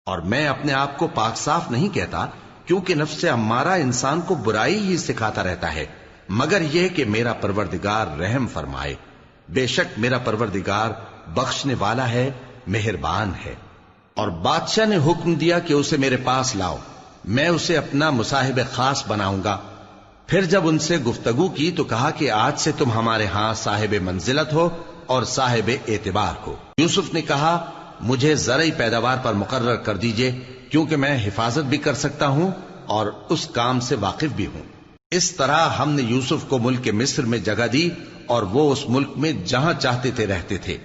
اور میں اپنے آپ کو پاک صاف نہیں کہتا، کیونکہ نفس امارہ انسان کو برائی ہی سکھاتا رہتا ہے، مگر یہ کہ میرا پروردگار رحم فرمائے۔ بے شک میرا پروردگار بخشنے والا ہے، مہربان ہے۔ اور بادشاہ نے حکم دیا کہ اسے میرے پاس لاؤ، میں اسے اپنا مصاحب خاص بناؤں گا۔ پھر جب ان سے گفتگو کی تو کہا کہ آج سے تم ہمارے ہاں صاحب منزلت ہو اور صاحب اعتبار ہو۔ یوسف نے کہا مجھے زرعی پیداوار پر مقرر کر دیجئے، کیونکہ میں حفاظت بھی کر سکتا ہوں اور اس کام سے واقف بھی ہوں۔ اس طرح ہم نے یوسف کو ملک مصر میں جگہ دی اور وہ اس ملک میں جہاں چاہتے تھے رہتے تھے۔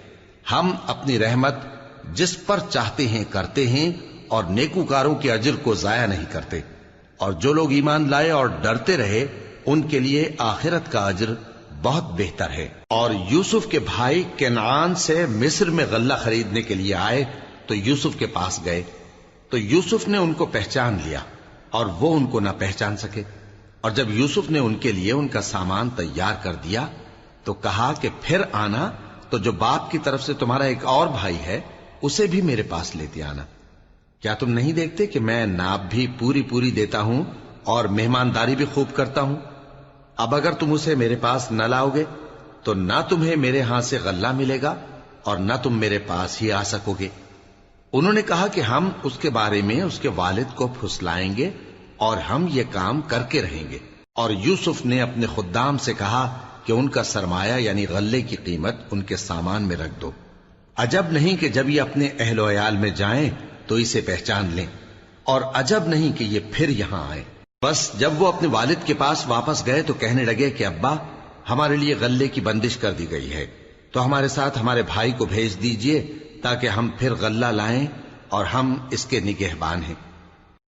ہم اپنی رحمت جس پر چاہتے ہیں کرتے ہیں اور نیکوکاروں کے اجر کو ضائع نہیں کرتے، اور جو لوگ ایمان لائے اور ڈرتے رہے ان کے لیے آخرت کا اجر بہت بہتر ہے۔ اور یوسف کے بھائی کنعان سے مصر میں غلہ خریدنے کے لیے آئے تو یوسف کے پاس گئے، تو یوسف نے ان کو پہچان لیا اور وہ ان کو نہ پہچان سکے۔ اور جب یوسف نے ان کے لیے ان کا سامان تیار کر دیا تو کہا کہ پھر آنا تو جو باپ کی طرف سے تمہارا ایک اور بھائی ہے اسے بھی میرے پاس لیتے آنا۔ کیا تم نہیں دیکھتے کہ میں ناب بھی پوری پوری دیتا ہوں اور مہمانداری بھی خوب کرتا ہوں؟ اب اگر تم اسے میرے پاس نہ لاؤ گے تو نہ تمہیں میرے ہاں سے غلہ ملے گا اور نہ تم میرے پاس ہی آ سکو گے۔ انہوں نے کہا کہ ہم اس کے بارے میں اس کے والد کو پھسلائیں گے اور ہم یہ کام کر کے رہیں گے۔ اور یوسف نے اپنے خدام سے کہا کہ ان کا سرمایہ یعنی غلے کی قیمت ان کے سامان میں رکھ دو۔ عجب نہیں کہ جب یہ اپنے اہل و عیال میں جائیں تو اسے پہچان لیں، اور عجب نہیں کہ یہ پھر یہاں آئیں۔ بس جب وہ اپنے والد کے پاس واپس گئے تو کہنے لگے کہ ابا ہمارے لیے غلے کی بندش کر دی گئی ہے، تو ہمارے ساتھ ہمارے بھائی کو بھیج دیجئے تاکہ ہم پھر غلہ لائیں اور ہم اس کے نگہبان ہیں۔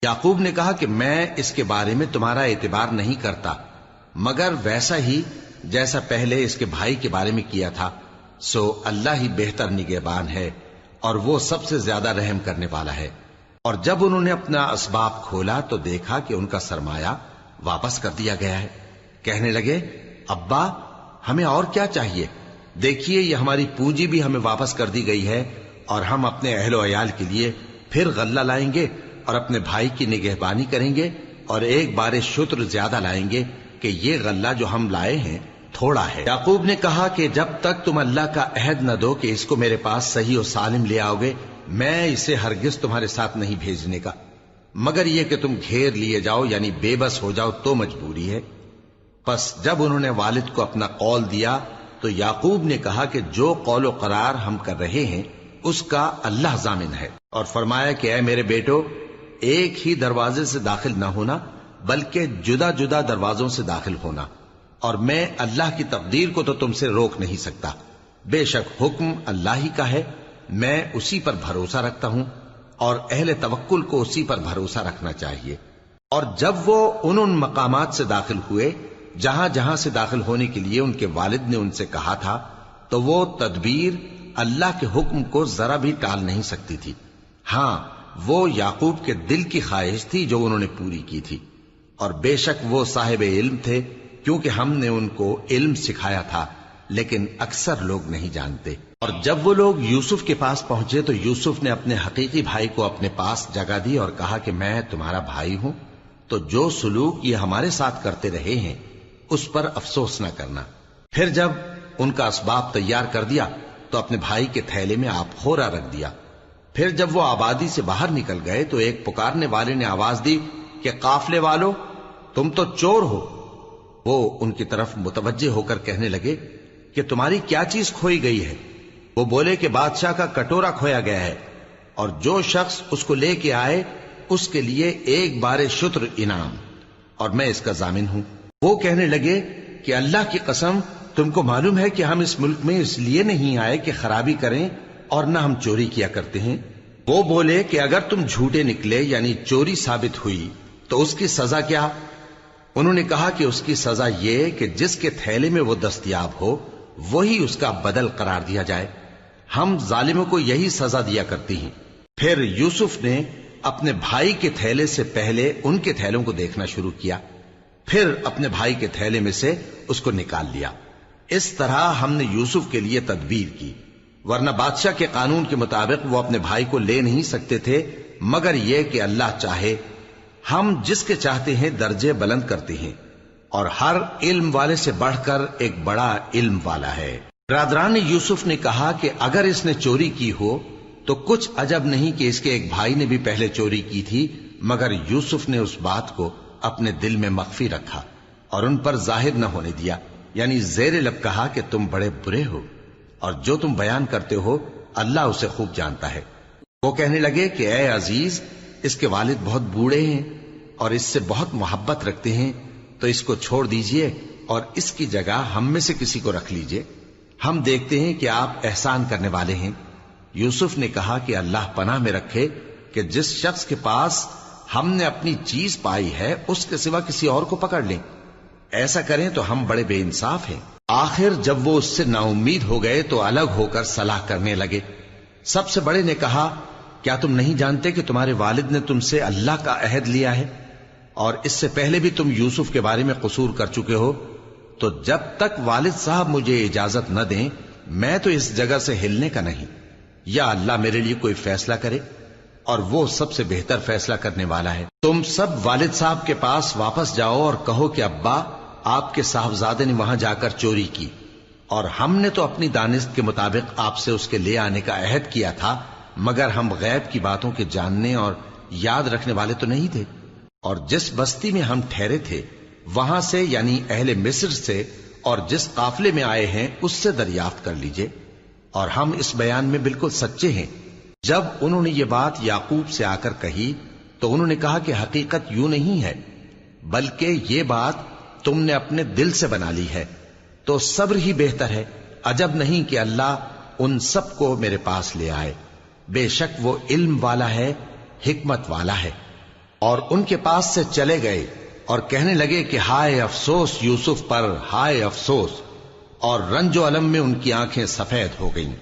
یعقوب نے کہا کہ میں اس کے بارے میں تمہارا اعتبار نہیں کرتا، مگر ویسا ہی جیسا پہلے اس کے بھائی کے بارے میں کیا تھا، سو اللہ ہی بہتر نگہبان ہے اور وہ سب سے زیادہ رحم کرنے والا ہے۔ اور جب انہوں نے اپنا اسباب کھولا تو دیکھا کہ ان کا سرمایہ واپس کر دیا گیا ہے۔ کہنے لگے ابا ہمیں اور کیا چاہیے؟ دیکھیے یہ ہماری پونجی بھی ہمیں واپس کر دی گئی ہے، اور ہم اپنے اہل و عیال کے لیے پھر غلہ لائیں گے اور اپنے بھائی کی نگہبانی کریں گے، اور ایک بار شتر زیادہ لائیں گے کہ یہ غلہ جو ہم لائے ہیں تھوڑا ہے۔ یعقوب نے کہا کہ جب تک تم اللہ کا عہد نہ دو کہ اس کو میرے پاس صحیح و سالم لے آؤ گے، میں اسے ہرگز تمہارے ساتھ نہیں بھیجنے کا، مگر یہ کہ تم گھیر لیے جاؤ یعنی بے بس ہو جاؤ تو مجبوری ہے۔ پس جب انہوں نے والد کو اپنا قول دیا تو یعقوب نے کہا کہ جو قول و قرار ہم کر رہے ہیں اس کا اللہ ضامن ہے، اور فرمایا کہ اے میرے بیٹو ایک ہی دروازے سے داخل نہ ہونا بلکہ جدا جدا دروازوں سے داخل ہونا، اور میں اللہ کی تقدیر کو تو تم سے روک نہیں سکتا، بے شک حکم اللہ ہی کا ہے، میں اسی پر بھروسہ رکھتا ہوں، اور اہل توکل کو اسی پر بھروسہ رکھنا چاہیے۔ اور جب وہ ان مقامات سے داخل ہوئے جہاں جہاں سے داخل ہونے کے لیے ان کے والد نے ان سے کہا تھا، تو وہ تدبیر اللہ کے حکم کو ذرا بھی ٹال نہیں سکتی تھی۔ ہاں وہ یعقوب کے دل کی خواہش تھی جو انہوں نے پوری کی تھی، اور بے شک وہ صاحب علم تھے کیونکہ ہم نے ان کو علم سکھایا تھا، لیکن اکثر لوگ نہیں جانتے۔ اور جب وہ لوگ یوسف کے پاس پہنچے تو یوسف نے اپنے حقیقی بھائی کو اپنے پاس جگہ دی اور کہا کہ میں تمہارا بھائی ہوں، تو جو سلوک یہ ہمارے ساتھ کرتے رہے ہیں اس پر افسوس نہ کرنا۔ پھر جب ان کا اسباب تیار کر دیا تو اپنے بھائی کے تھیلے میں آپ خورا رکھ دیا۔ پھر جب وہ آبادی سے باہر نکل گئے تو ایک پکارنے والے نے آواز دی کہ قافلے والو تم تو چور ہو۔ وہ ان کی طرف متوجہ ہو کر کہنے لگے کہ تمہاری کیا چیز کھوئی گئی ہے؟ وہ بولے کہ بادشاہ کا کٹورا کھویا گیا ہے، اور جو شخص اس کو لے کے آئے اس کے لیے ایک بار شتر انعام، اور میں اس کا ضامن ہوں۔ وہ کہنے لگے کہ اللہ کی قسم تم کو معلوم ہے کہ ہم اس ملک میں اس لیے نہیں آئے کہ خرابی کریں اور نہ ہم چوری کیا کرتے ہیں۔ وہ بولے کہ اگر تم جھوٹے نکلے یعنی چوری ثابت ہوئی تو اس کی سزا کیا؟ انہوں نے کہا کہ اس کی سزا یہ کہ جس کے تھیلے میں وہ دستیاب ہو وہی اس کا بدل قرار دیا جائے، ہم ظالموں کو یہی سزا دیا کرتی ہیں۔ پھر یوسف نے اپنے بھائی کے تھیلے سے پہلے ان کے تھیلوں کو دیکھنا شروع کیا، پھر اپنے بھائی کے تھیلے میں سے اس کو نکال لیا۔ اس طرح ہم نے یوسف کے لیے تدبیر کی، ورنہ بادشاہ کے قانون کے مطابق وہ اپنے بھائی کو لے نہیں سکتے تھے مگر یہ کہ اللہ چاہے ہم جس کے چاہتے ہیں درجے بلند کرتے ہیں، اور ہر علم والے سے بڑھ کر ایک بڑا علم والا ہے۔ برادران یوسف نے کہا کہ اگر اس نے چوری کی ہو تو کچھ عجب نہیں کہ اس کے ایک بھائی نے بھی پہلے چوری کی تھی، مگر یوسف نے اس بات کو اپنے دل میں مخفی رکھا اور ان پر ظاہر نہ ہونے دیا، یعنی زیر لب کہا کہ تم بڑے برے ہو، اور جو تم بیان کرتے ہو اللہ اسے خوب جانتا ہے۔ وہ کہنے لگے کہ اے عزیز، اس کے والد بہت بوڑھے ہیں اور اس سے بہت محبت رکھتے ہیں، تو اس کو چھوڑ دیجئے اور اس کی جگہ ہم میں سے کسی کو رکھ لیجئے، ہم دیکھتے ہیں کہ آپ احسان کرنے والے ہیں۔ یوسف نے کہا کہ اللہ پناہ میں رکھے کہ جس شخص کے پاس ہم نے اپنی چیز پائی ہے اس کے سوا کسی اور کو پکڑ لیں، ایسا کریں تو ہم بڑے بے انصاف ہیں۔ آخر جب وہ اس سے نا امید ہو گئے تو الگ ہو کر صلاح کرنے لگے۔ سب سے بڑے نے کہا، کیا تم نہیں جانتے کہ تمہارے والد نے تم سے اللہ کا عہد لیا ہے، اور اس سے پہلے بھی تم یوسف کے بارے میں قصور کر چکے ہو، تو جب تک والد صاحب مجھے اجازت نہ دیں میں تو اس جگہ سے ہلنے کا نہیں، یا اللہ میرے لیے کوئی فیصلہ کرے، اور وہ سب سے بہتر فیصلہ کرنے والا ہے۔ تم سب والد صاحب کے پاس واپس جاؤ اور کہو کہ ابا، آپ کے صاحبزادے نے وہاں جا کر چوری کی، اور ہم نے تو اپنی دانست کے مطابق آپ سے اس کے لے آنے کا عہد کیا تھا، مگر ہم غیب کی باتوں کے جاننے اور یاد رکھنے والے تو نہیں تھے، اور جس بستی میں ہم ٹھہرے تھے وہاں سے، یعنی اہل مصر سے، اور جس قافلے میں آئے ہیں اس سے دریافت کر لیجئے، اور ہم اس بیان میں بالکل سچے ہیں۔ جب انہوں نے یہ بات یعقوب سے آ کر کہی تو انہوں نے کہا کہ حقیقت یوں نہیں ہے، بلکہ یہ بات تم نے اپنے دل سے بنا لی ہے، تو صبر ہی بہتر ہے۔ عجب نہیں کہ اللہ ان سب کو میرے پاس لے آئے، بے شک وہ علم والا ہے، حکمت والا ہے۔ اور ان کے پاس سے چلے گئے اور کہنے لگے کہ ہائے افسوس یوسف پر، ہائے افسوس، اور رنج و الم میں ان کی آنکھیں سفید ہو گئیں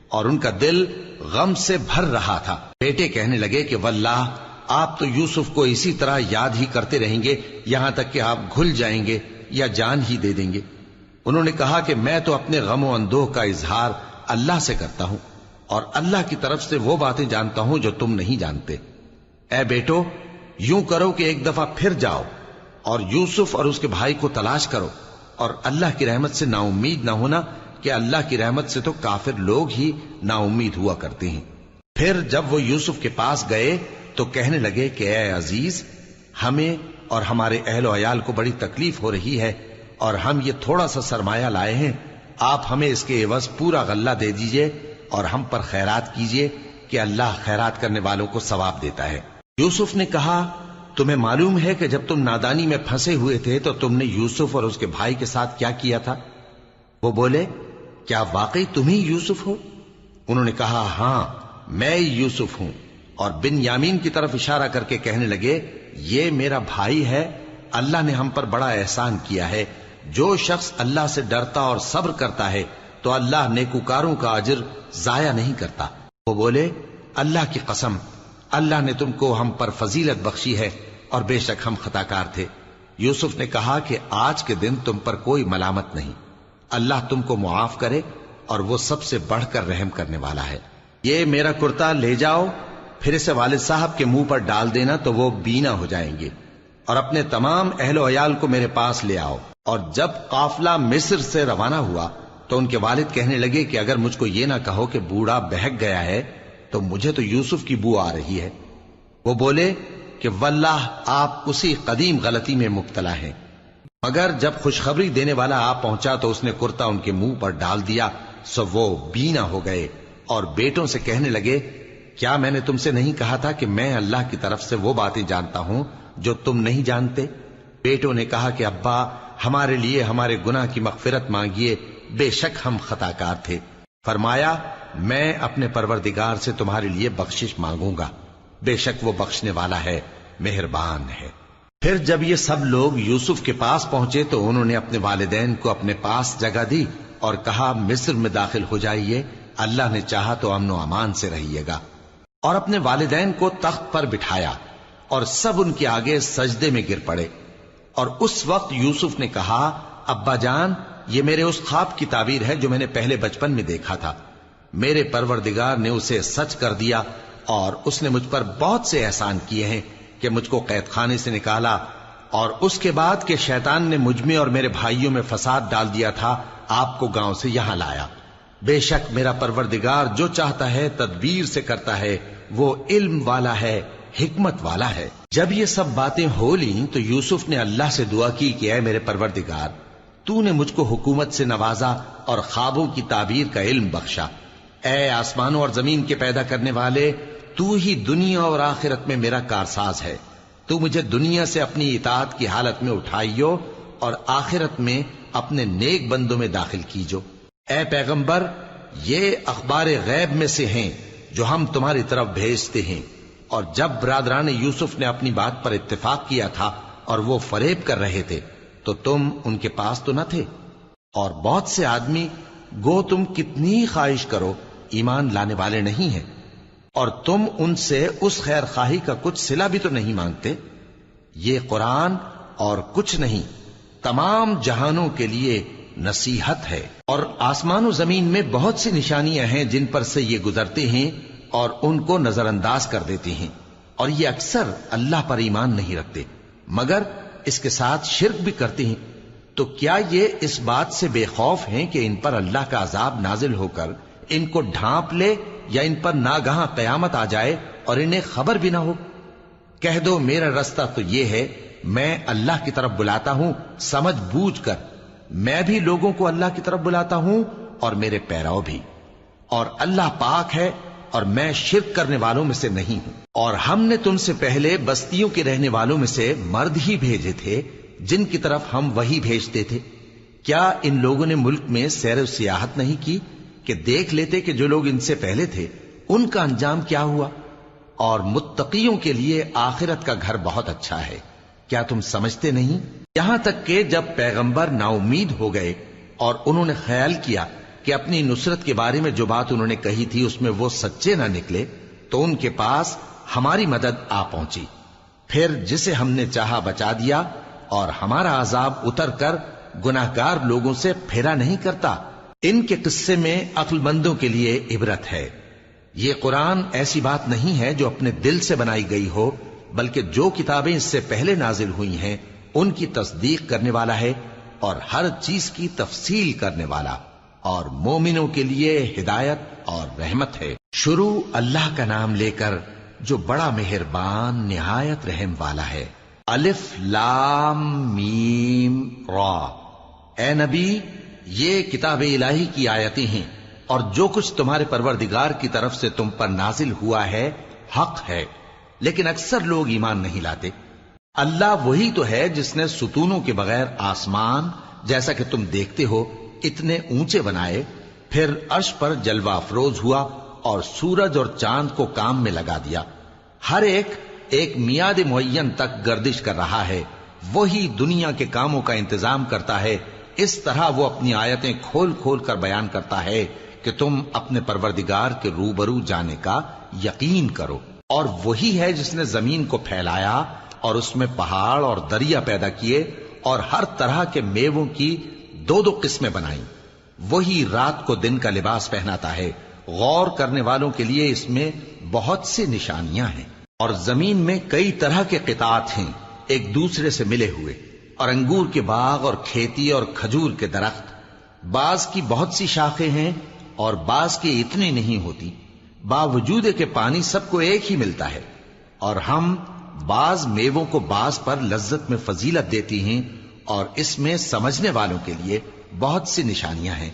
اور ان کا دل غم سے بھر رہا تھا۔ بیٹے کہنے لگے کہ واللہ آپ تو یوسف کو اسی طرح یاد ہی کرتے رہیں گے یہاں تک کہ آپ گھل جائیں گے یا جان ہی دے دیں گے۔ انہوں نے کہا کہ میں تو اپنے غم و اندوہ کا اظہار اللہ سے کرتا ہوں، اور اللہ کی طرف سے وہ باتیں جانتا ہوں جو تم نہیں جانتے۔ اے بیٹو، یوں کرو کہ ایک دفعہ پھر جاؤ اور یوسف اور اس کے بھائی کو تلاش کرو، اور اللہ کی رحمت سے نا امید نہ ہونا کہ اللہ کی رحمت سے تو کافر لوگ ہی نا امید ہوا کرتے ہیں۔ پھر جب وہ یوسف کے پاس گئے تو کہنے لگے کہ اے عزیز، ہمیں اور ہمارے اہل و عیال کو بڑی تکلیف ہو رہی ہے، اور ہم یہ تھوڑا سا سرمایہ لائے ہیں، آپ ہمیں اس کے عوض پورا غلہ دے دیجئے اور ہم پر خیرات کیجئے کہ اللہ خیرات کرنے والوں کو ثواب دیتا ہے۔ یوسف نے کہا، تمہیں معلوم ہے کہ جب تم نادانی میں پھنسے ہوئے تھے تو تم نے یوسف اور اس کے بھائی کے ساتھ کیا کیا تھا؟ وہ بولے، کیا واقعی تم ہی یوسف ہو؟ انہوں نے کہا، ہاں میں یوسف ہوں، اور بن یامین کی طرف اشارہ کر کے کہنے لگے، یہ میرا بھائی ہے، اللہ نے ہم پر بڑا احسان کیا ہے۔ جو شخص اللہ سے ڈرتا اور صبر کرتا ہے تو اللہ نیکوکاروں کا اجر ضائع نہیں کرتا۔ وہ بولے، اللہ کی قسم، اللہ نے تم کو ہم پر فضیلت بخشی ہے، اور بے شک ہم خطا کار تھے۔ یوسف نے کہا کہ آج کے دن تم پر کوئی ملامت نہیں، اللہ تم کو معاف کرے، اور وہ سب سے بڑھ کر رحم کرنے والا ہے۔ یہ میرا کرتا لے جاؤ، پھر اسے والد صاحب کے منہ پر ڈال دینا تو وہ بینا ہو جائیں گے، اور اپنے تمام اہل و عیال کو میرے پاس لے آؤ۔ اور جب قافلہ مصر سے روانہ ہوا تو ان کے والد کہنے لگے کہ اگر مجھ کو یہ نہ کہو کہ بوڑھا بہک گیا ہے تو مجھے تو یوسف کی بو آ رہی ہے۔ وہ بولے کہ واللہ آپ اسی قدیم غلطی میں مبتلا ہیں۔ مگر جب خوشخبری دینے والا آپ پہنچا تو اس نے کرتا ان کے منہ پر ڈال دیا، سو وہ بینا ہو گئے، اور بیٹوں سے کہنے لگے، کیا میں نے تم سے نہیں کہا تھا کہ میں اللہ کی طرف سے وہ باتیں جانتا ہوں جو تم نہیں جانتے؟ بیٹوں نے کہا کہ ابا، ہمارے لیے ہمارے گناہ کی مغفرت مانگیے، بے شک ہم خطا کار تھے۔ فرمایا، میں اپنے پروردگار سے تمہارے لیے بخشش مانگوں گا، بے شک وہ بخشنے والا ہے، مہربان ہے۔ پھر جب یہ سب لوگ یوسف کے پاس پہنچے تو انہوں نے اپنے والدین کو اپنے پاس جگہ دی اور کہا، مصر میں داخل ہو جائیے، اللہ نے چاہا تو امن و امان سے رہیے گا۔ اور اپنے والدین کو تخت پر بٹھایا اور سب ان کے آگے سجدے میں گر پڑے۔ اور اس وقت یوسف نے کہا، ابا جان، یہ میرے اس خواب کی تعبیر ہے جو میں نے پہلے بچپن میں دیکھا تھا، میرے پروردگار نے اسے سچ کر دیا اور اس نے مجھ پر بہت سے احسان کیے ہیں کہ مجھ کو قید خانے سے نکالا، اور اس کے بعد کہ شیطان نے مجھ میں اور میرے بھائیوں میں فساد ڈال دیا تھا آپ کو گاؤں سے یہاں لایا۔ بے شک میرا پروردگار جو چاہتا ہے تدبیر سے کرتا ہے، وہ علم والا ہے، حکمت والا ہے۔ جب یہ سب باتیں ہو لیں تو یوسف نے اللہ سے دعا کی کہ اے میرے پروردگار، تو نے مجھ کو حکومت سے نوازا اور خوابوں کی تعبیر کا علم بخشا۔ اے آسمانوں اور زمین کے پیدا کرنے والے، تو ہی دنیا اور آخرت میں میرا کارساز ہے۔ تو مجھے دنیا سے اپنی اطاعت کی حالت میں اٹھائیو اور آخرت میں اپنے نیک بندوں میں داخل کیجو۔ اے پیغمبر، یہ اخبار غیب میں سے ہیں جو ہم تمہاری طرف بھیجتے ہیں۔ اور جب برادران یوسف نے اپنی بات پر اتفاق کیا تھا اور وہ فریب کر رہے تھے تو تم ان کے پاس تو نہ تھے، اور بہت سے آدمی گو تم کتنی خواہش کرو ایمان لانے والے نہیں ہیں، اور تم ان سے اس خیر خواہی کا کچھ صلہ بھی تو نہیں مانگتے۔ یہ قرآن اور کچھ نہیں تمام جہانوں کے لیے نصیحت ہے، اور آسمان و زمین میں بہت سی نشانیاں ہیں جن پر سے یہ گزرتے ہیں اور ان کو نظر انداز کر دیتے ہیں، اور یہ اکثر اللہ پر ایمان نہیں رکھتے مگر اس کے ساتھ شرک بھی کرتے ہیں۔ تو کیا یہ اس بات سے بے خوف ہیں کہ ان پر اللہ کا عذاب نازل ہو کر ان کو ڈھانپ لے، یا ان پر ناگہاں قیامت آ جائے اور انہیں خبر بھی نہ ہو؟ کہہ دو میرا رستہ تو یہ ہے، میں اللہ کی طرف بلاتا ہوں سمجھ بوجھ کر، میں بھی لوگوں کو اللہ کی طرف بلاتا ہوں اور میرے پیراؤ بھی، اور اللہ پاک ہے اور میں شرک کرنے والوں میں سے نہیں ہوں۔ اور ہم نے تم سے پہلے بستیوں کے رہنے والوں میں سے مرد ہی بھیجے تھے جن کی طرف ہم وہی بھیجتے تھے۔ کیا ان لوگوں نے ملک میں سیر و سیاحت نہیں کی کہ دیکھ لیتے کہ جو لوگ ان سے پہلے تھے ان کا انجام کیا ہوا؟ اور متقیوں کے لیے آخرت کا گھر بہت اچھا ہے، کیا تم سمجھتے نہیں؟ یہاں تک کہ جب پیغمبر نا امید ہو گئے اور انہوں نے خیال کیا کہ اپنی نصرت کے بارے میں جو بات انہوں نے کہی تھی اس میں وہ سچے نہ نکلے، تو ان کے پاس ہماری مدد آ پہنچی، پھر جسے ہم نے چاہا بچا دیا، اور ہمارا عذاب اتر کر گناہگار لوگوں سے پھیرا نہیں کرتا۔ ان کے قصے میں عقل مندوں کے لیے عبرت ہے۔ یہ قرآن ایسی بات نہیں ہے جو اپنے دل سے بنائی گئی ہو، بلکہ جو کتابیں اس سے پہلے نازل ہوئی ہیں ان کی تصدیق کرنے والا ہے، اور ہر چیز کی تفصیل کرنے والا، اور مومنوں کے لیے ہدایت اور رحمت ہے۔ شروع اللہ کا نام لے کر جو بڑا مہربان نہایت رحم والا ہے۔ الف لام میم را۔ اے نبی، یہ کتاب الہی کی آیتیں ہیں، اور جو کچھ تمہارے پروردگار کی طرف سے تم پر نازل ہوا ہے حق ہے، لیکن اکثر لوگ ایمان نہیں لاتے۔ اللہ وہی تو ہے جس نے ستونوں کے بغیر آسمان جیسا کہ تم دیکھتے ہو اتنے اونچے بنائے، پھر عرش پر جلوہ افروز ہوا اور سورج اور چاند کو کام میں لگا دیا، ہر ایک میعاد معین تک گردش کر رہا ہے۔ وہی دنیا کے کاموں کا انتظام کرتا ہے، اس طرح وہ اپنی آیتیں کھول کھول کر بیان کرتا ہے کہ تم اپنے پروردگار کے روبرو جانے کا یقین کرو۔ اور وہی ہے جس نے زمین کو پھیلایا اور اس میں پہاڑ اور دریا پیدا کیے اور ہر طرح کے میووں کی دو دو قسمیں بنائیں۔ وہی رات کو دن کا لباس پہناتا ہے، غور کرنے والوں کے لیے اس میں بہت سی نشانیاں ہیں۔ اور زمین میں کئی طرح کے قطعات ہیں ایک دوسرے سے ملے ہوئے، اور انگور کے باغ اور کھیتی اور کھجور کے درخت، بعض کی بہت سی شاخیں ہیں اور بعض کی اتنی نہیں ہوتی، باوجود کہ پانی سب کو ایک ہی ملتا ہے۔ اور ہم بعض میووں کو بعض پر لذت میں فضیلت دیتی ہیں، اور اس میں سمجھنے والوں کے لیے بہت سی نشانیاں ہیں۔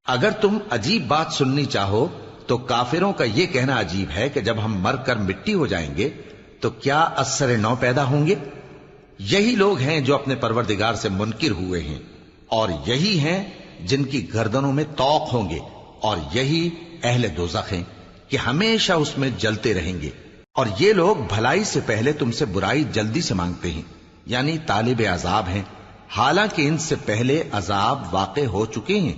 اگر تم عجیب بات سننی چاہو تو کافروں کا یہ کہنا عجیب ہے کہ جب ہم مر کر مٹی ہو جائیں گے تو کیا اثر نو پیدا ہوں گے؟ یہی لوگ ہیں جو اپنے پروردگار سے منکر ہوئے ہیں، اور یہی ہیں جن کی گردنوں میں طوق ہوں گے، اور یہی اہل دوزخ ہیں کہ ہمیشہ اس میں جلتے رہیں گے۔ اور یہ لوگ بھلائی سے پہلے تم سے برائی جلدی سے مانگتے ہیں، یعنی طالب عذاب ہیں، حالانکہ ان سے پہلے عذاب واقع ہو چکے ہیں،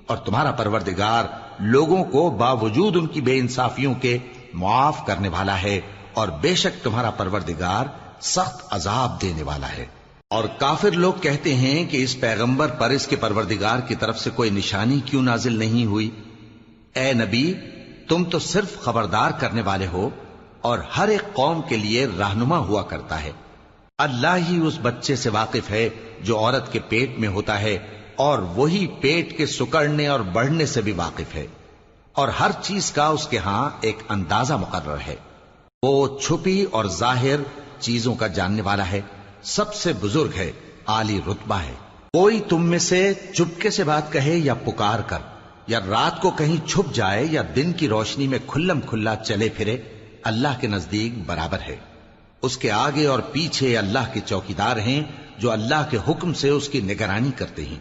اور تمہارا پروردگار لوگوں کو باوجود ان کی بے انصافیوں کے معاف کرنے والا ہے، اور بے شک تمہارا پروردگار سخت عذاب دینے والا ہے۔ اور کافر لوگ کہتے ہیں کہ اس پیغمبر پر اس کے پروردگار کی طرف سے کوئی نشانی کیوں نازل نہیں ہوئی؟ اے نبی، تم تو صرف خبردار کرنے والے ہو، اور ہر ایک قوم کے لیے رہنما ہوا کرتا ہے۔ اللہ ہی اس بچے سے واقف ہے جو عورت کے پیٹ میں ہوتا ہے، اور وہی پیٹ کے سکڑنے اور بڑھنے سے بھی واقف ہے، اور ہر چیز کا اس کے ہاں ایک اندازہ مقرر ہے۔ وہ چھپی اور ظاہر چیزوں کا جاننے والا ہے، سب سے بزرگ ہے، عالی رتبہ ہے۔ کوئی تم میں سے چپکے سے بات کہے یا پکار کر، یا رات کو کہیں چھپ جائے یا دن کی روشنی میں کھلم کھلا چلے پھرے، اللہ کے نزدیک برابر ہے۔ اس کے آگے اور پیچھے اللہ کے چوکیدار ہیں جو اللہ کے حکم سے اس کی نگرانی کرتے ہیں۔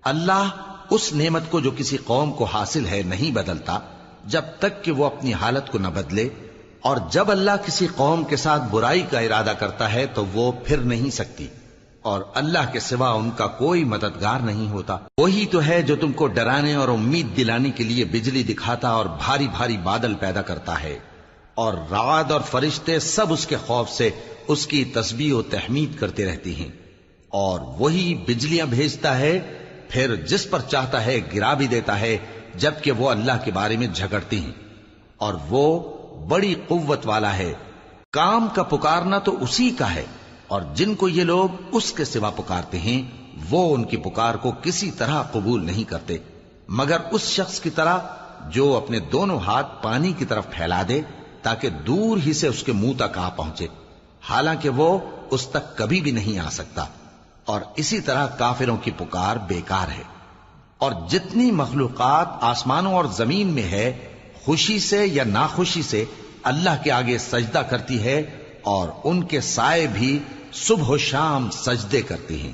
اللہ اس نعمت کو جو کسی قوم کو حاصل ہے نہیں بدلتا جب تک کہ وہ اپنی حالت کو نہ بدلے، اور جب اللہ کسی قوم کے ساتھ برائی کا ارادہ کرتا ہے تو وہ پھر نہیں سکتی، اور اللہ کے سوا ان کا کوئی مددگار نہیں ہوتا۔ وہی تو ہے جو تم کو ڈرانے اور امید دلانے کے لیے بجلی دکھاتا اور بھاری بھاری بادل پیدا کرتا ہے، اور رعد اور فرشتے سب اس کے خوف سے اس کی تسبیح و تحمید کرتے رہتی ہیں۔ اور وہی بجلیاں بھیجتا ہے، پھر جس پر چاہتا ہے گرا بھی دیتا ہے، جبکہ وہ اللہ کے بارے میں جھگڑتی ہیں، اور وہ بڑی قوت والا ہے۔ کام کا پکارنا تو اسی کا ہے، اور جن کو یہ لوگ اس کے سوا پکارتے ہیں وہ ان کی پکار کو کسی طرح قبول نہیں کرتے، مگر اس شخص کی طرح جو اپنے دونوں ہاتھ پانی کی طرف پھیلا دے تاکہ دور ہی سے اس کے منہ تک آ پہنچے، حالانکہ وہ اس تک کبھی بھی نہیں آ سکتا۔ اور اسی طرح کافروں کی پکار بیکار ہے۔ اور جتنی مخلوقات آسمانوں اور زمین میں ہے، خوشی سے یا ناخوشی سے اللہ کے آگے سجدہ کرتی ہے، اور ان کے سائے بھی صبح و شام سجدے کرتی ہیں۔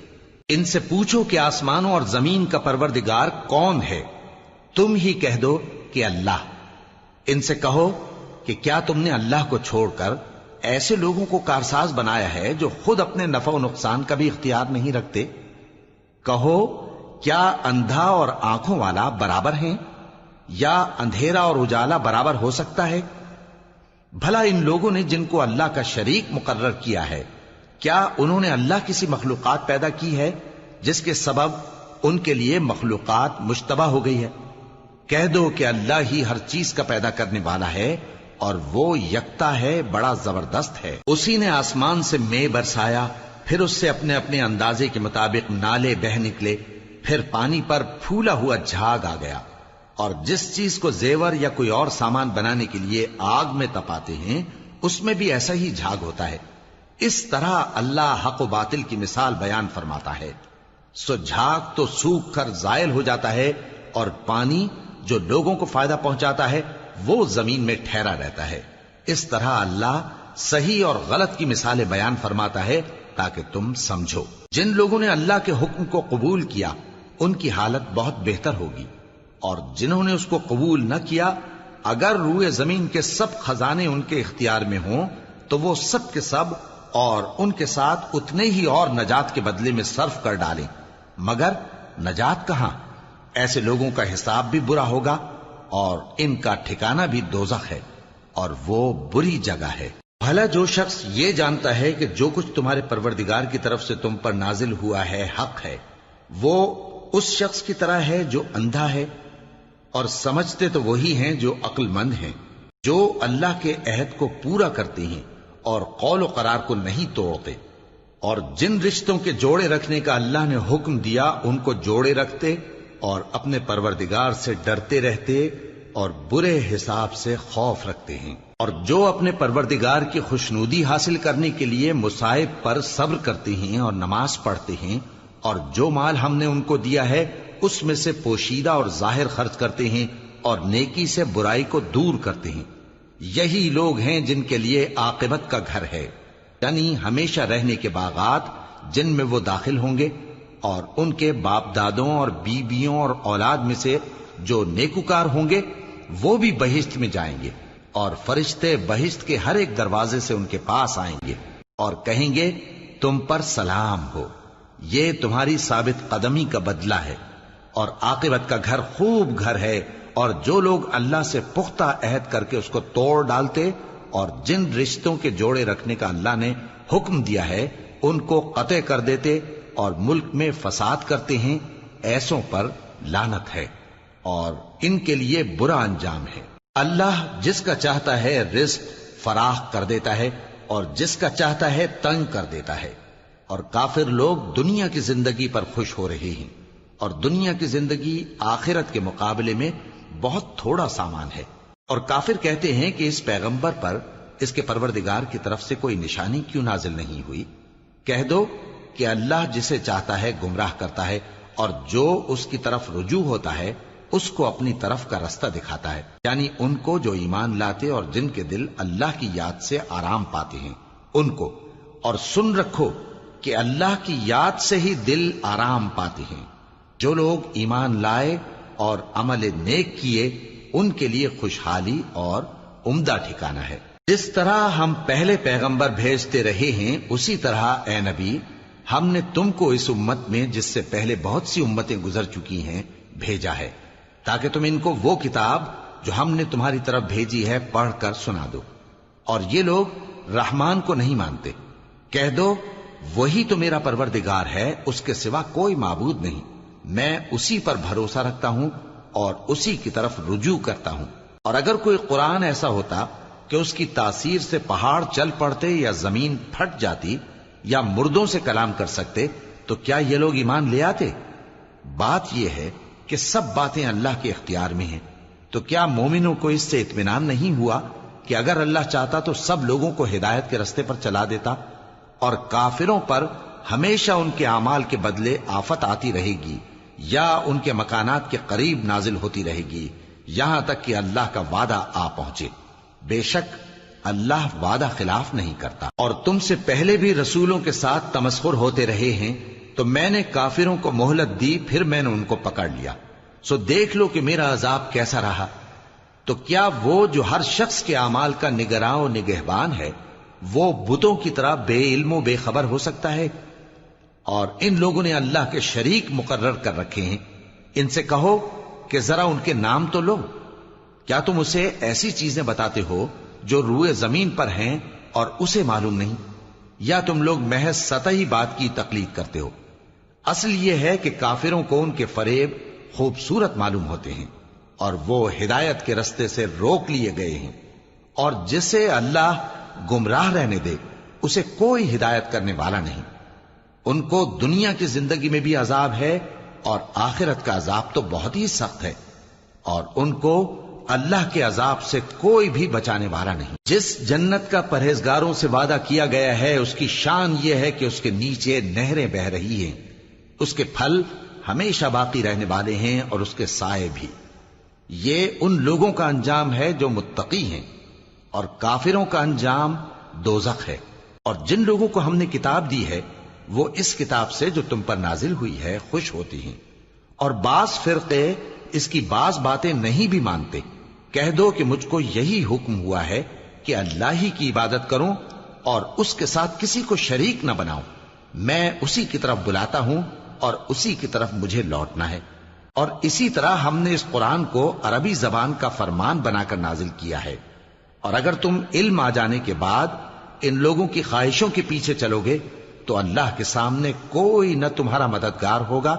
ان سے پوچھو کہ آسمانوں اور زمین کا پروردگار کون ہے؟ تم ہی کہہ دو کہ اللہ۔ ان سے کہو کہ کیا تم نے اللہ کو چھوڑ کر ایسے لوگوں کو کارساز بنایا ہے جو خود اپنے نفع و نقصان کا بھی اختیار نہیں رکھتے؟ کہو کیا اندھا اور آنکھوں والا برابر ہیں، یا اندھیرا اور اجالا برابر ہو سکتا ہے؟ بھلا ان لوگوں نے جن کو اللہ کا شریک مقرر کیا ہے، کیا انہوں نے اللہ کسی مخلوقات پیدا کی ہے جس کے سبب ان کے لیے مخلوقات مشتبہ ہو گئی ہے؟ کہہ دو کہ اللہ ہی ہر چیز کا پیدا کرنے والا ہے، اور وہ یکتا ہے، بڑا زبردست ہے۔ اسی نے آسمان سے مے برسایا، پھر اس سے اپنے اپنے اندازے کے مطابق نالے بہ نکلے، پھر پانی پر پھولا ہوا جھاگ آ گیا۔ اور جس چیز کو زیور یا کوئی اور سامان بنانے کے لیے آگ میں تپاتے ہیں اس میں بھی ایسا ہی جھاگ ہوتا ہے۔ اس طرح اللہ حق و باطل کی مثال بیان فرماتا ہے۔ سو جھاگ تو سوکھ کر زائل ہو جاتا ہے، اور پانی جو لوگوں کو فائدہ پہنچاتا ہے وہ زمین میں ٹھہرا رہتا ہے۔ اس طرح اللہ صحیح اور غلط کی مثالیں بیان فرماتا ہے تاکہ تم سمجھو۔ جن لوگوں نے اللہ کے حکم کو قبول کیا ان کی حالت بہت بہتر ہوگی، اور جنہوں نے اس کو قبول نہ کیا، اگر روئے زمین کے سب خزانے ان کے اختیار میں ہوں تو وہ سب کے سب اور ان کے ساتھ اتنے ہی اور نجات کے بدلے میں صرف کر ڈالیں، مگر نجات کہاں؟ ایسے لوگوں کا حساب بھی برا ہوگا، اور ان کا ٹھکانہ بھی دوزخ ہے، اور وہ بری جگہ ہے۔ بھلا جو شخص یہ جانتا ہے کہ جو کچھ تمہارے پروردگار کی طرف سے تم پر نازل ہوا ہے حق ہے، وہ اس شخص کی طرح ہے جو اندھا ہے؟ اور سمجھتے تو وہی ہیں جو عقل مند ہیں، جو اللہ کے عہد کو پورا کرتے ہیں اور قول و قرار کو نہیں توڑتے، اور جن رشتوں کے جوڑے رکھنے کا اللہ نے حکم دیا ان کو جوڑے رکھتے، اور اپنے پروردگار سے ڈرتے رہتے اور برے حساب سے خوف رکھتے ہیں۔ اور جو اپنے پروردگار کی خوشنودی حاصل کرنے کے لیے مصائب پر صبر کرتے ہیں اور نماز پڑھتے ہیں، اور جو مال ہم نے ان کو دیا ہے اس میں سے پوشیدہ اور ظاہر خرچ کرتے ہیں، اور نیکی سے برائی کو دور کرتے ہیں، یہی لوگ ہیں جن کے لیے عاقبت کا گھر ہے، یعنی ہمیشہ رہنے کے باغات جن میں وہ داخل ہوں گے، اور ان کے باپ دادوں اور بیویوں اور اولاد میں سے جو نیکوکار ہوں گے وہ بھی بہشت میں جائیں گے، اور فرشتے بہشت کے ہر ایک دروازے سے ان کے پاس آئیں گے اور کہیں گے تم پر سلام ہو، یہ تمہاری ثابت قدمی کا بدلہ ہے، اور عاقبت کا گھر خوب گھر ہے۔ اور جو لوگ اللہ سے پختہ عہد کر کے اس کو توڑ ڈالتے اور جن رشتوں کے جوڑے رکھنے کا اللہ نے حکم دیا ہے ان کو قطع کر دیتے اور ملک میں فساد کرتے ہیں، ایسوں پر لعنت ہے اور ان کے لیے برا انجام ہے۔ اللہ جس کا چاہتا ہے رزق فراخ کر دیتا ہے اور جس کا چاہتا ہے تنگ کر دیتا ہے. اور کافر لوگ دنیا کی زندگی پر خوش ہو رہے ہیں اور دنیا کی زندگی آخرت کے مقابلے میں بہت تھوڑا سامان ہے. اور کافر کہتے ہیں کہ اس پیغمبر پر اس کے پروردگار کی طرف سے کوئی نشانی کیوں نازل نہیں ہوئی؟ کہہ دو کہ اللہ جسے چاہتا ہے گمراہ کرتا ہے اور جو اس کی طرف رجوع ہوتا ہے اس کو اپنی طرف کا رستہ دکھاتا ہے، یعنی ان کو جو ایمان لاتے اور جن کے دل اللہ کی یاد سے آرام پاتے ہیں ان کو. اور سن رکھو کہ اللہ کی یاد سے ہی دل آرام پاتے ہیں. جو لوگ ایمان لائے اور عمل نیک کیے ان کے لیے خوشحالی اور عمدہ ٹھکانہ ہے. جس طرح ہم پہلے پیغمبر بھیجتے رہے ہیں اسی طرح اے نبی ہم نے تم کو اس امت میں جس سے پہلے بہت سی امتیں گزر چکی ہیں بھیجا ہے تاکہ تم ان کو وہ کتاب جو ہم نے تمہاری طرف بھیجی ہے پڑھ کر سنا دو. اور یہ لوگ رحمان کو نہیں مانتے. کہہ دو وہی تو میرا پروردگار ہے، اس کے سوا کوئی معبود نہیں. میں اسی پر بھروسہ رکھتا ہوں اور اسی کی طرف رجوع کرتا ہوں. اور اگر کوئی قرآن ایسا ہوتا کہ اس کی تاثیر سے پہاڑ چل پڑتے یا زمین پھٹ جاتی یا مردوں سے کلام کر سکتے تو کیا یہ لوگ ایمان لے آتے؟ بات یہ ہے کہ سب باتیں اللہ کے اختیار میں ہیں. تو کیا مومنوں کو اس سے اطمینان نہیں ہوا کہ اگر اللہ چاہتا تو سب لوگوں کو ہدایت کے رستے پر چلا دیتا؟ اور کافروں پر ہمیشہ ان کے اعمال کے بدلے آفت آتی رہے گی یا ان کے مکانات کے قریب نازل ہوتی رہے گی یہاں تک کہ اللہ کا وعدہ آ پہنچے. بے شک اللہ وعدہ خلاف نہیں کرتا. اور تم سے پہلے بھی رسولوں کے ساتھ تمسخر ہوتے رہے ہیں تو میں نے کافروں کو مہلت دی، پھر میں نے ان کو پکڑ لیا. سو دیکھ لو کہ میرا عذاب کیسا رہا. تو کیا وہ جو ہر شخص کے اعمال کا نگراں و نگہبان ہے وہ بتوں کی طرح بے علم و بے خبر ہو سکتا ہے؟ اور ان لوگوں نے اللہ کے شریک مقرر کر رکھے ہیں. ان سے کہو کہ ذرا ان کے نام تو لو. کیا تم اسے ایسی چیزیں بتاتے ہو جو روئے زمین پر ہیں اور اسے معلوم نہیں، یا تم لوگ محض سطحی بات کی تقلید کرتے ہو؟ اصل یہ ہے کہ کافروں کو ان کے فریب خوبصورت معلوم ہوتے ہیں اور وہ ہدایت کے رستے سے روک لیے گئے ہیں. اور جسے اللہ گمراہ رہنے دے اسے کوئی ہدایت کرنے والا نہیں. ان کو دنیا کی زندگی میں بھی عذاب ہے اور آخرت کا عذاب تو بہت ہی سخت ہے، اور ان کو اللہ کے عذاب سے کوئی بھی بچانے والا نہیں. جس جنت کا پرہیزگاروں سے وعدہ کیا گیا ہے اس کی شان یہ ہے کہ اس کے نیچے نہریں بہ رہی ہیں، اس کے پھل ہمیشہ باقی رہنے والے ہیں اور اس کے سائے بھی. یہ ان لوگوں کا انجام ہے جو متقی ہیں، اور کافروں کا انجام دوزخ ہے. اور جن لوگوں کو ہم نے کتاب دی ہے وہ اس کتاب سے جو تم پر نازل ہوئی ہے خوش ہوتی ہیں، اور بعض فرقے اس کی بعض باتیں نہیں بھی مانتے. کہہ دو کہ مجھ کو یہی حکم ہوا ہے کہ اللہ ہی کی عبادت کروں اور اس کے ساتھ کسی کو شریک نہ بناؤں. میں اسی کی طرف بلاتا ہوں اور اسی کی طرف مجھے لوٹنا ہے. اور اسی طرح ہم نے اس قرآن کو عربی زبان کا فرمان بنا کر نازل کیا ہے. اور اگر تم علم آ جانے کے بعد ان لوگوں کی خواہشوں کے پیچھے چلو گے تو اللہ کے سامنے کوئی نہ تمہارا مددگار ہوگا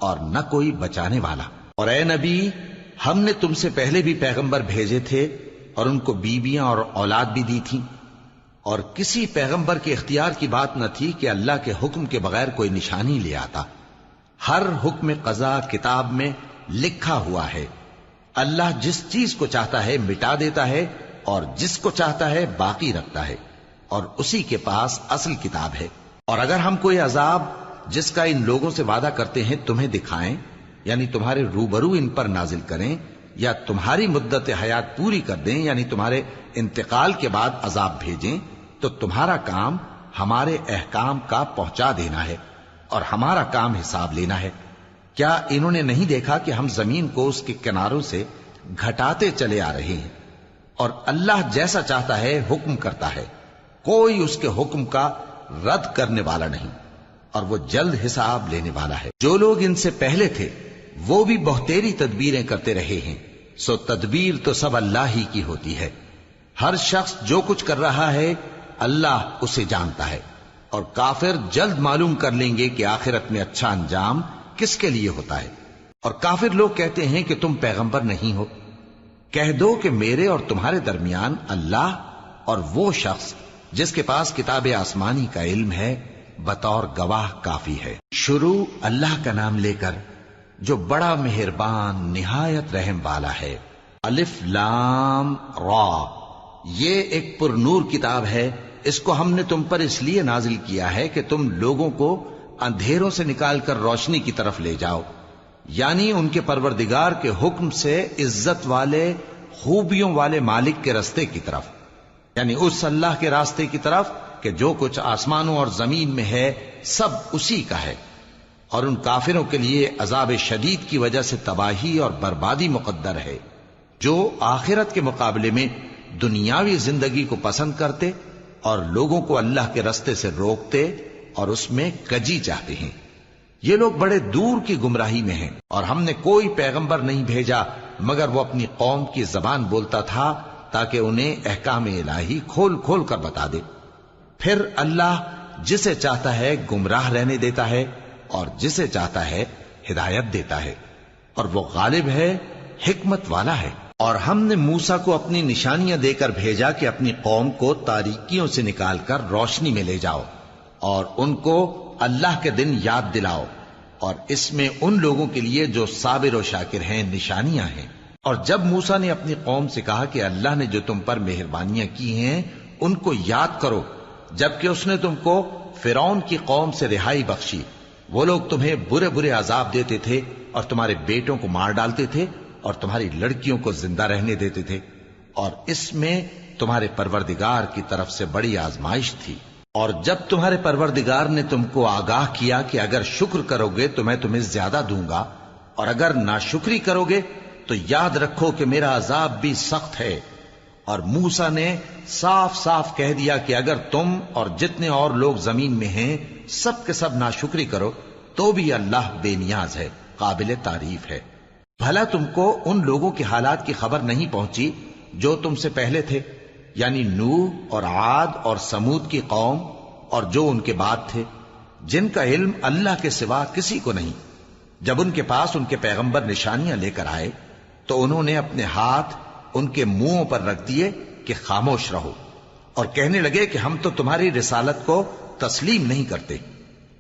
اور نہ کوئی بچانے والا. اور اے نبی ہم نے تم سے پہلے بھی پیغمبر بھیجے تھے اور ان کو بیویاں اور اولاد بھی دی تھیں، اور کسی پیغمبر کے اختیار کی بات نہ تھی کہ اللہ کے حکم کے بغیر کوئی نشانی لے آتا. ہر حکم قضا کتاب میں لکھا ہوا ہے. اللہ جس چیز کو چاہتا ہے مٹا دیتا ہے اور جس کو چاہتا ہے باقی رکھتا ہے، اور اسی کے پاس اصل کتاب ہے. اور اگر ہم کوئی عذاب جس کا ان لوگوں سے وعدہ کرتے ہیں تمہیں دکھائیں، یعنی تمہارے روبرو ان پر نازل کریں، یا تمہاری مدت حیات پوری کر دیں، یعنی تمہارے انتقال کے بعد عذاب بھیجیں، تو تمہارا کام ہمارے احکام کا پہنچا دینا ہے اور ہمارا کام حساب لینا ہے. کیا انہوں نے نہیں دیکھا کہ ہم زمین کو اس کے کناروں سے گھٹاتے چلے آ رہے ہیں؟ اور اللہ جیسا چاہتا ہے حکم کرتا ہے، کوئی اس کے حکم کا رد کرنے والا نہیں، اور وہ جلد حساب لینے والا ہے. جو لوگ ان سے پہلے تھے وہ بھی بہتیری تدبیریں کرتے رہے ہیں، سو تدبیر تو سب اللہ ہی کی ہوتی ہے. ہر شخص جو کچھ کر رہا ہے اللہ اسے جانتا ہے. اور کافر جلد معلوم کر لیں گے کہ آخرت میں اچھا انجام کس کے لیے ہوتا ہے. اور کافر لوگ کہتے ہیں کہ تم پیغمبر نہیں ہو. کہہ دو کہ میرے اور تمہارے درمیان اللہ اور وہ شخص جس کے پاس کتاب آسمانی کا علم ہے بطور گواہ کافی ہے۔ شروع اللہ کا نام لے کر جو بڑا مہربان نہایت رحم والا ہے۔ الف لام را، یہ ایک پر نور کتاب ہے، اس کو ہم نے تم پر اس لیے نازل کیا ہے کہ تم لوگوں کو اندھیروں سے نکال کر روشنی کی طرف لے جاؤ، یعنی ان کے پروردگار کے حکم سے عزت والے خوبیوں والے مالک کے راستے کی طرف، یعنی اس اللہ کے راستے کی طرف کہ جو کچھ آسمانوں اور زمین میں ہے سب اسی کا ہے۔ اور ان کافروں کے لیے عذاب شدید کی وجہ سے تباہی اور بربادی مقدر ہے، جو آخرت کے مقابلے میں دنیاوی زندگی کو پسند کرتے اور لوگوں کو اللہ کے راستے سے روکتے اور اس میں کجی چاہتے ہیں۔ یہ لوگ بڑے دور کی گمراہی میں ہیں، اور ہم نے کوئی پیغمبر نہیں بھیجا مگر وہ اپنی قوم کی زبان بولتا تھا تاکہ انہیں احکام الہی کھول کھول کر بتا دے۔ پھر اللہ جسے چاہتا ہے گمراہ رہنے دیتا ہے اور جسے چاہتا ہے ہدایت دیتا ہے، اور وہ غالب ہے، حکمت والا ہے۔ اور ہم نے موسیٰ کو اپنی نشانیاں دے کر بھیجا کہ اپنی قوم کو تاریکیوں سے نکال کر روشنی میں لے جاؤ اور ان کو اللہ کے دن یاد دلاؤ، اور اس میں ان لوگوں کے لیے جو صابر و شاکر ہیں نشانیاں ہیں۔ اور جب موسیٰ نے اپنی قوم سے کہا کہ اللہ نے جو تم پر مہربانیاں کی ہیں ان کو یاد کرو، جبکہ اس نے تم کو فرعون کی قوم سے رہائی بخشی، وہ لوگ تمہیں برے برے عذاب دیتے تھے اور تمہارے بیٹوں کو مار ڈالتے تھے اور تمہاری لڑکیوں کو زندہ رہنے دیتے تھے، اور اس میں تمہارے پروردگار کی طرف سے بڑی آزمائش تھی۔ اور جب تمہارے پروردگار نے تم کو آگاہ کیا کہ اگر شکر کرو گے تو میں تمہیں زیادہ دوں گا، اور اگر ناشکری کرو گے تو یاد رکھو کہ میرا عذاب بھی سخت ہے۔ اور موسیٰ نے صاف صاف کہہ دیا کہ اگر تم اور جتنے اور لوگ زمین میں ہیں سب کے سب ناشکری کرو تو بھی اللہ بے نیاز ہے، قابل تعریف ہے۔ بھلا تم کو ان لوگوں کے حالات کی خبر نہیں پہنچی جو تم سے پہلے تھے، یعنی نوح اور عاد اور سمود کی قوم اور جو ان کے بعد تھے، جن کا علم اللہ کے سوا کسی کو نہیں۔ جب ان کے پاس ان کے پیغمبر نشانیاں لے کر آئے تو انہوں نے اپنے ہاتھ ان کے منہوں پر رکھ دیے کہ خاموش رہو، اور کہنے لگے کہ ہم تو تمہاری رسالت کو تسلیم نہیں کرتے،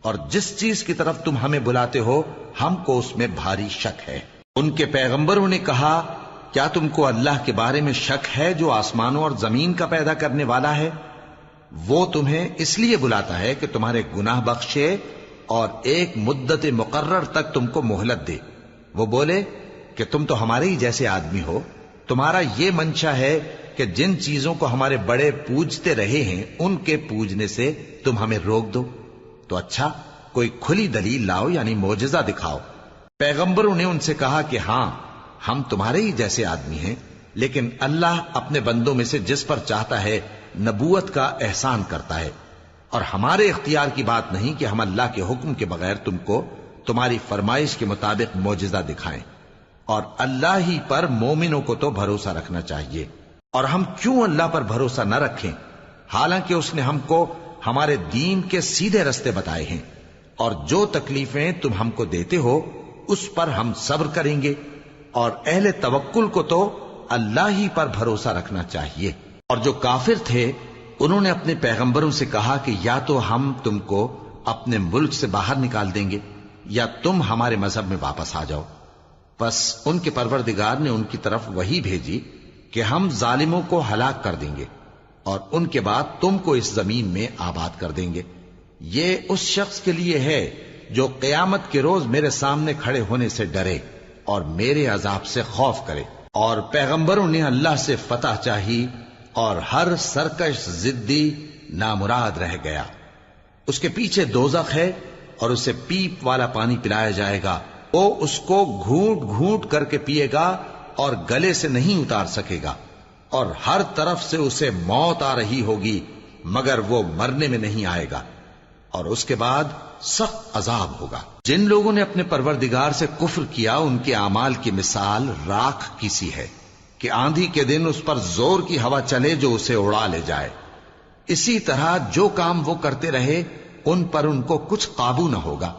اور جس چیز کی طرف تم ہمیں بلاتے ہو ہم کو اس میں بھاری شک ہے۔ ان کے پیغمبروں نے کہا کیا تم کو اللہ کے بارے میں شک ہے جو آسمانوں اور زمین کا پیدا کرنے والا ہے؟ وہ تمہیں اس لیے بلاتا ہے کہ تمہارے گناہ بخشے اور ایک مدت مقرر تک تم کو مہلت دے۔ وہ بولے کہ تم تو ہمارے ہی جیسے آدمی ہو، تمہارا یہ منشا ہے کہ جن چیزوں کو ہمارے بڑے پوجتے رہے ہیں ان کے پوجنے سے تم ہمیں روک دو، تو اچھا کوئی کھلی دلیل لاؤ، یعنی معجزہ دکھاؤ۔ پیغمبروں نے ان سے کہا کہ ہاں ہم تمہارے ہی جیسے آدمی ہیں، لیکن اللہ اپنے بندوں میں سے جس پر چاہتا ہے نبوت کا احسان کرتا ہے، اور ہمارے اختیار کی بات نہیں کہ ہم اللہ کے حکم کے بغیر تم کو تمہاری فرمائش کے مطابق معجزہ دکھائیں، اور اللہ ہی پر مومنوں کو تو بھروسہ رکھنا چاہیے۔ اور ہم کیوں اللہ پر بھروسہ نہ رکھیں حالانکہ اس نے ہم کو ہمارے دین کے سیدھے رستے بتائے ہیں، اور جو تکلیفیں تم ہم کو دیتے ہو اس پر ہم صبر کریں گے، اور اہل توکل کو تو اللہ ہی پر بھروسہ رکھنا چاہیے۔ اور جو کافر تھے انہوں نے اپنے پیغمبروں سے کہا کہ یا تو ہم تم کو اپنے ملک سے باہر نکال دیں گے یا تم ہمارے مذہب میں واپس آ جاؤ۔ بس ان کے پروردگار نے ان کی طرف وحی بھیجی کہ ہم ظالموں کو ہلاک کر دیں گے اور ان کے بعد تم کو اس زمین میں آباد کر دیں گے۔ یہ اس شخص کے لیے ہے جو قیامت کے روز میرے سامنے کھڑے ہونے سے ڈرے اور میرے عذاب سے خوف کرے۔ اور پیغمبروں نے اللہ سے فتح چاہی اور ہر سرکش ضدی نامراد رہ گیا۔ اس کے پیچھے دوزخ ہے اور اسے پیپ والا پانی پلایا جائے گا، وہ اس کو گھونٹ گھونٹ کر کے پیے گا اور گلے سے نہیں اتار سکے گا، اور ہر طرف سے اسے موت آ رہی ہوگی مگر وہ مرنے میں نہیں آئے گا، اور اس کے بعد سخت عذاب ہوگا۔ جن لوگوں نے اپنے پروردگار سے کفر کیا ان کے اعمال کی مثال راکھ کی سی ہے کہ آندھی کے دن اس پر زور کی ہوا چلے جو اسے اڑا لے جائے۔ اسی طرح جو کام وہ کرتے رہے ان پر ان کو کچھ قابو نہ ہوگا۔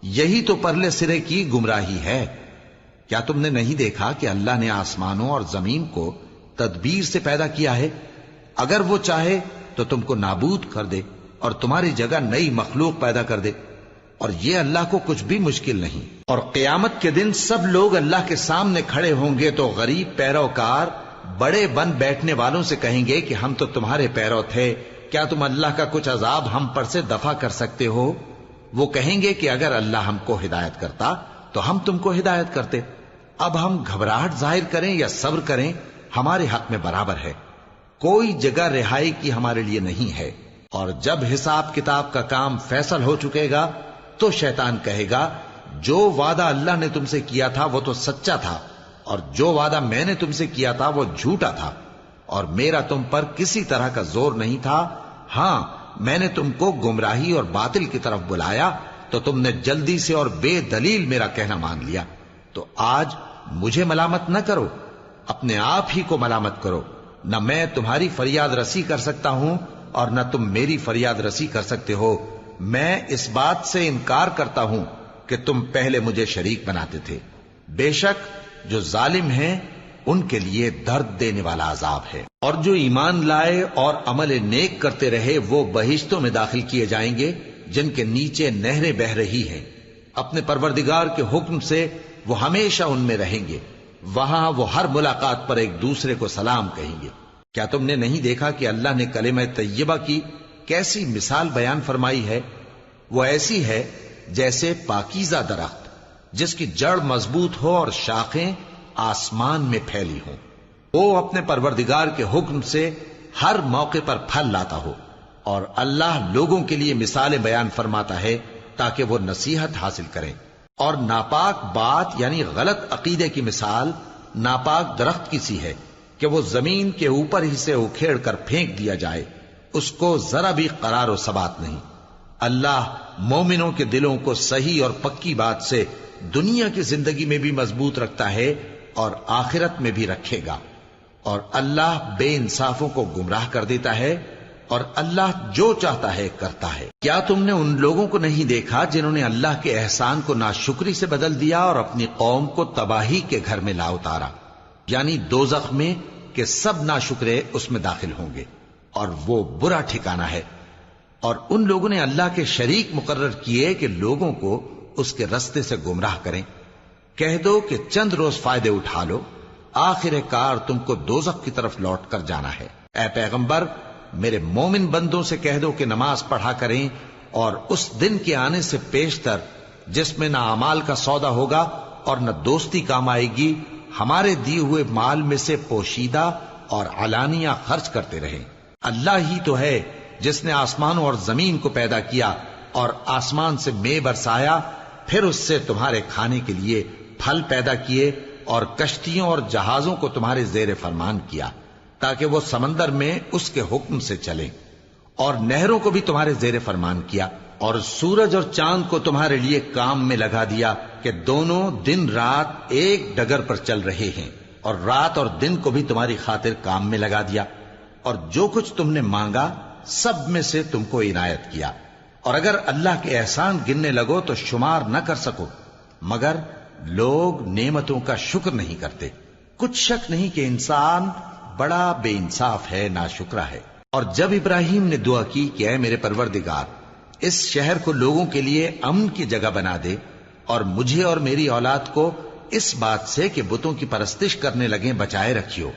یہی تو پرلے سرے کی گمراہی ہے۔ کیا تم نے نہیں دیکھا کہ اللہ نے آسمانوں اور زمین کو تدبیر سے پیدا کیا ہے، اگر وہ چاہے تو تم کو نابود کر دے اور تمہاری جگہ نئی مخلوق پیدا کر دے، اور یہ اللہ کو کچھ بھی مشکل نہیں۔ اور قیامت کے دن سب لوگ اللہ کے سامنے کھڑے ہوں گے تو غریب پیروکار بڑے بن بیٹھنے والوں سے کہیں گے کہ ہم تو تمہارے پیرو تھے، کیا تم اللہ کا کچھ عذاب ہم پر سے دفع کر سکتے ہو؟ وہ کہیں گے کہ اگر اللہ ہم کو ہدایت کرتا تو ہم تم کو ہدایت کرتے۔ اب ہم گھبراہٹ ظاہر کریں یا صبر کریں، ہمارے حق میں برابر ہے، کوئی جگہ رہائی کی ہمارے لیے نہیں ہے۔ اور جب حساب کتاب کا کام فیصل ہو چکے گا تو شیطان کہے گا جو وعدہ اللہ نے تم سے کیا تھا وہ تو سچا تھا، اور جو وعدہ میں نے تم سے کیا تھا وہ جھوٹا تھا، اور میرا تم پر کسی طرح کا زور نہیں تھا۔ ہاں، میں نے تم کو گمراہی اور باطل کی طرف بلایا تو تم نے جلدی سے اور بے دلیل میرا کہنا مان لیا۔ تو آج مجھے ملامت نہ کرو، اپنے آپ ہی کو ملامت کرو۔ نہ میں تمہاری فریاد رسی کر سکتا ہوں اور نہ تم میری فریاد رسی کر سکتے ہو۔ میں اس بات سے انکار کرتا ہوں کہ تم پہلے مجھے شریک بناتے تھے۔ بے شک جو ظالم ہیں ان کے لیے درد دینے والا عذاب ہے۔ اور جو ایمان لائے اور عمل نیک کرتے رہے وہ بہشتوں میں داخل کیے جائیں گے جن کے نیچے نہریں بہہ رہی ہیں۔ اپنے پروردگار کے حکم سے وہ ہمیشہ ان میں رہیں گے، وہاں وہ ہر ملاقات پر ایک دوسرے کو سلام کہیں گے۔ کیا تم نے نہیں دیکھا کہ اللہ نے کلمہ طیبہ کی کیسی مثال بیان فرمائی ہے؟ وہ ایسی ہے جیسے پاکیزہ درخت جس کی جڑ مضبوط ہو اور شاخیں آسمان میں پھیلی ہوں۔ وہ اپنے پروردگار کے حکم سے ہر موقع پر پھل لاتا ہو، اور اللہ لوگوں کے لیے مثالیں بیان فرماتا ہے تاکہ وہ نصیحت حاصل کریں۔ اور ناپاک بات یعنی غلط عقیدے کی مثال ناپاک درخت کی سی ہے کہ وہ زمین کے اوپر ہی سے اکھیڑ کر پھینک دیا جائے، اس کو ذرا بھی قرار و ثبات نہیں۔ اللہ مومنوں کے دلوں کو صحیح اور پکی بات سے دنیا کی زندگی میں بھی مضبوط رکھتا ہے اور آخرت میں بھی رکھے گا۔ اور اللہ بے انصافوں کو گمراہ کر دیتا ہے، اور اللہ جو چاہتا ہے کرتا ہے۔ کیا تم نے ان لوگوں کو نہیں دیکھا جنہوں نے اللہ کے احسان کو ناشکری سے بدل دیا اور اپنی قوم کو تباہی کے گھر میں لا اتارا، یعنی دوزخ میں، کہ سب ناشکرے اس میں داخل ہوں گے اور وہ برا ٹھکانہ ہے۔ اور ان لوگوں نے اللہ کے شریک مقرر کیے کہ لوگوں کو اس کے رستے سے گمراہ کریں۔ کہہ دو کہ چند روز فائدے اٹھا لو، آخر کار تم کو دوزخ کی طرف لوٹ کر جانا ہے۔ اے پیغمبر، میرے مومن بندوں سے کہہ دو کہ نماز پڑھا کریں، اور اس دن کے آنے سے پیشتر جس میں نہ اعمال کا سودا ہوگا اور نہ دوستی کام آئے گی، ہمارے دیے ہوئے مال میں سے پوشیدہ اور علانیہ خرچ کرتے رہیں۔ اللہ ہی تو ہے جس نے آسمانوں اور زمین کو پیدا کیا اور آسمان سے مے برسایا، پھر اس سے تمہارے کھانے کے لیے پھل پیدا کیے اور کشتیوں اور جہازوں کو تمہارے زیر فرمان کیا تاکہ وہ سمندر میں اس کے حکم سے چلیں، اور نہروں کو بھی تمہارے زیر فرمان کیا، اور سورج اور چاند کو تمہارے لیے کام میں لگا دیا کہ دونوں دن رات ایک ڈگر پر چل رہے ہیں، اور رات اور دن کو بھی تمہاری خاطر کام میں لگا دیا، اور جو کچھ تم نے مانگا سب میں سے تم کو عنایت کیا۔ اور اگر اللہ کے احسان گننے لگو تو شمار نہ کر سکو، مگر لوگ نعمتوں کا شکر نہیں کرتے۔ کچھ شک نہیں کہ انسان بڑا بے انصاف ہے، ناشکرا ہے۔ اور جب ابراہیم نے دعا کی کہ اے میرے پروردگار، اس شہر کو لوگوں کے لیے امن کی جگہ بنا دے، اور مجھے اور میری اولاد کو اس بات سے کہ بتوں کی پرستش کرنے لگیں بچائے رکھیو۔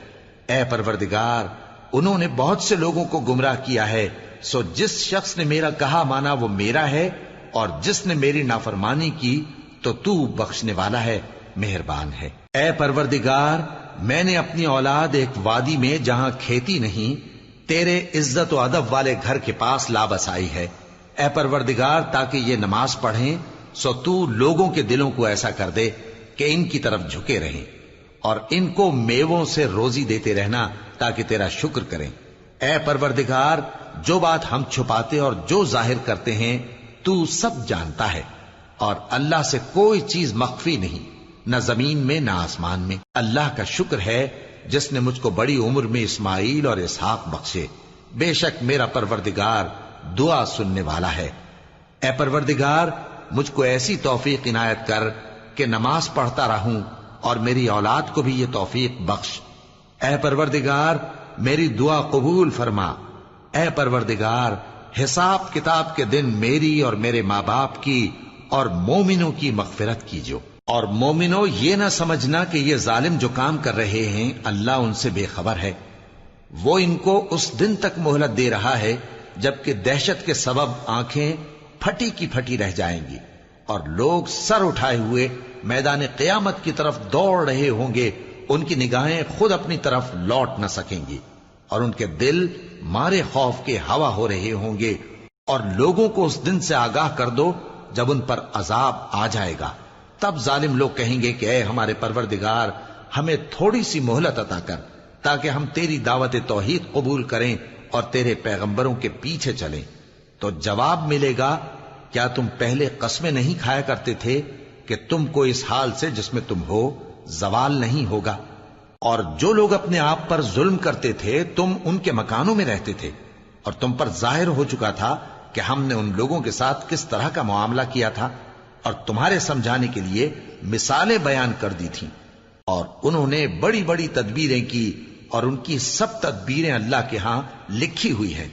اے پروردگار، انہوں نے بہت سے لوگوں کو گمراہ کیا ہے، سو جس شخص نے میرا کہا مانا وہ میرا ہے، اور جس نے میری نافرمانی کی تو تو بخشنے والا ہے، مہربان ہے۔ اے پروردگار، میں نے اپنی اولاد ایک وادی میں جہاں کھیتی نہیں، تیرے عزت و ادب والے گھر کے پاس لا بسائی ہے۔ اے پروردگار، تاکہ یہ نماز پڑھیں، سو تو لوگوں کے دلوں کو ایسا کر دے کہ ان کی طرف جھکے رہیں، اور ان کو میووں سے روزی دیتے رہنا تاکہ تیرا شکر کریں۔ اے پروردگار، جو بات ہم چھپاتے اور جو ظاہر کرتے ہیں تو سب جانتا ہے، اور اللہ سے کوئی چیز مخفی نہیں، نہ زمین میں نہ آسمان میں۔ اللہ کا شکر ہے جس نے مجھ کو بڑی عمر میں اسماعیل اور اسحاق بخشے، بے شک میرا پروردگار دعا سننے والا ہے۔ اے پروردگار، مجھ کو ایسی توفیق عنایت کر کہ نماز پڑھتا رہوں، اور میری اولاد کو بھی یہ توفیق بخش۔ اے پروردگار، میری دعا قبول فرما۔ اے پروردگار، حساب کتاب کے دن میری اور میرے ماں باپ کی اور مومنوں کی مغفرت کیجو۔ اور مومنوں، یہ نہ سمجھنا کہ یہ ظالم جو کام کر رہے ہیں اللہ ان سے بے خبر ہے۔ وہ ان کو اس دن تک مہلت دے رہا ہے جبکہ دہشت کے سبب آنکھیں پھٹی کی پھٹی رہ جائیں گی اور لوگ سر اٹھائے ہوئے میدان قیامت کی طرف دوڑ رہے ہوں گے۔ ان کی نگاہیں خود اپنی طرف لوٹ نہ سکیں گی اور ان کے دل مارے خوف کے ہوا ہو رہے ہوں گے۔ اور لوگوں کو اس دن سے آگاہ کر دو جب ان پر عذاب آ جائے گا۔ تب ظالم لوگ کہیں گے کہ اے ہمارے پروردگار، ہمیں تھوڑی سی مہلت عطا کر تاکہ ہم تیری دعوت توحید قبول کریں اور تیرے پیغمبروں کے پیچھے چلیں۔ تو جواب ملے گا، کیا تم پہلے قسمیں نہیں کھایا کرتے تھے کہ تم کو اس حال سے جس میں تم ہو زوال نہیں ہوگا؟ اور جو لوگ اپنے آپ پر ظلم کرتے تھے تم ان کے مکانوں میں رہتے تھے، اور تم پر ظاہر ہو چکا تھا کہ ہم نے ان لوگوں کے ساتھ کس طرح کا معاملہ کیا تھا، اور تمہارے سمجھانے کے لیے مثالیں بیان کر دی تھیں۔ اور انہوں نے بڑی بڑی تدبیریں کی، اور ان کی سب تدبیریں اللہ کے ہاں لکھی ہوئی ہیں۔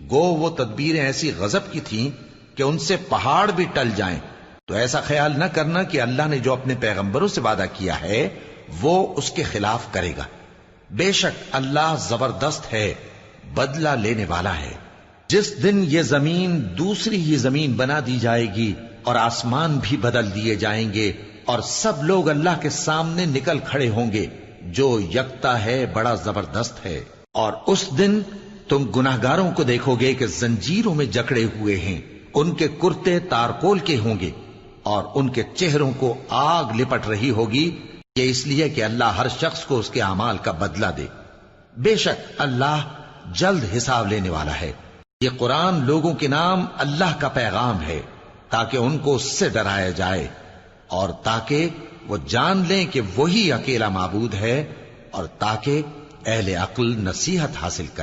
گو وہ تدبیریں ایسی غضب کی تھیں کہ ان سے پہاڑ بھی ٹل جائیں۔ تو ایسا خیال نہ کرنا کہ اللہ نے جو اپنے پیغمبروں سے وعدہ کیا ہے وہ اس کے خلاف کرے گا۔ بے شک اللہ زبردست ہے، بدلہ لینے والا ہے۔ جس دن یہ زمین دوسری ہی زمین بنا دی جائے گی اور آسمان بھی بدل دیے جائیں گے اور سب لوگ اللہ کے سامنے نکل کھڑے ہوں گے جو یکتا ہے، بڑا زبردست ہے۔ اور اس دن تم گناہگاروں کو دیکھو گے کہ زنجیروں میں جکڑے ہوئے ہیں، ان کے کرتے تارکول کے ہوں گے اور ان کے چہروں کو آگ لپٹ رہی ہوگی، یہ اس لیے کہ اللہ ہر شخص کو اس کے اعمال کا بدلہ دے۔ بے شک اللہ جلد حساب لینے والا ہے۔ یہ قرآن لوگوں کے نام اللہ کا پیغام ہے تاکہ ان کو اس سے ڈرایا جائے اور تاکہ وہ جان لیں کہ وہی اکیلا معبود ہے، اور تاکہ اہل عقل نصیحت حاصل کریں۔